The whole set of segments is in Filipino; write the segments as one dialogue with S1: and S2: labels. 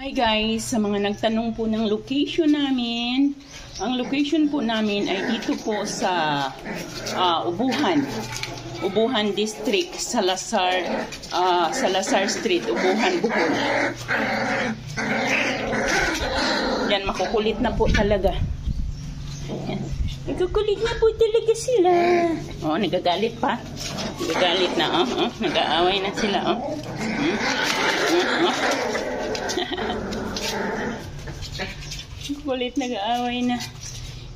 S1: Hi guys, sa mga nagtanong po ng location namin, ang location po namin ay dito po sa Ubuhan District, Salazar Street, Ubuhan, Bohol. Yan, makukulit na po talaga. Yan. Nagkukulit na po talaga sila. Oh, nagagalit pa. Nagagalit na, nag-aaway na sila, Kulit, nag-aaway na.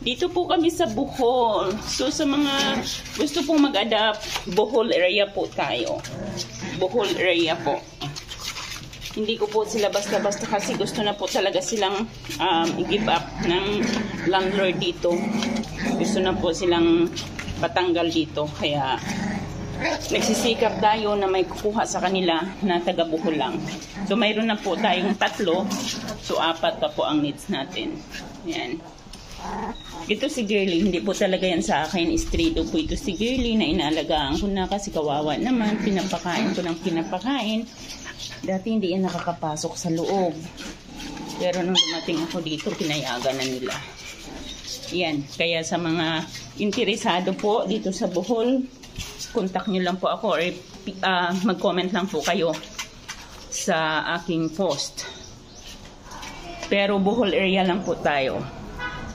S1: Dito po kami sa Bohol. So sa mga gusto pong mag-adapt, Bohol area po tayo. Bohol area po. Hindi ko po sila basta-basta kasi gusto na po talaga silang i-give up ng landlord dito. Gusto na po silang patanggal dito. Kaya nagsisikap tayo na may kukuha sa kanila na taga Bohol lang. So mayroon na po tayong 3. So 4 pa po ang needs natin. Yan. Ito si Girly, hindi po talaga yan sa akin. Estredo po ito si Girly na inaalagaan ko na kasi kawawa naman. Pinapakain ko ng pinapakain. Dati hindi yan nakakapasok sa loob. Pero nung dumating ako dito, pinayagan na nila. Yan. Kaya sa mga interesado po dito sa Bohol, contact nyo lang po ako or mag-comment lang po kayo sa aking post. Pero Bohol area lang po tayo.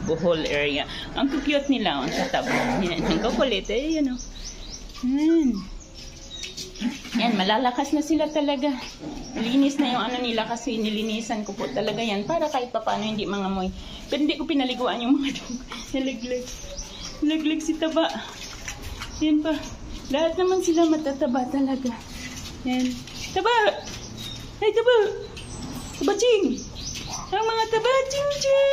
S1: Bohol area. Ang cute nila, ang tataba. Yan, ang kukulit. Yan, Yan, malalakas na sila talaga. Linis na yung nila kasi nilinisan ko po talaga yan para kahit pa paano hindi mangamoy. Pero hindi ko pinaliguan yung mga dog. Nalaglag. Nalaglag si Taba. Yan pa. Lahat naman sila matataba talaga. Yan. Taba! Hey, Taba! Taba, Ching! Ang mga Taba, Ching, Ching!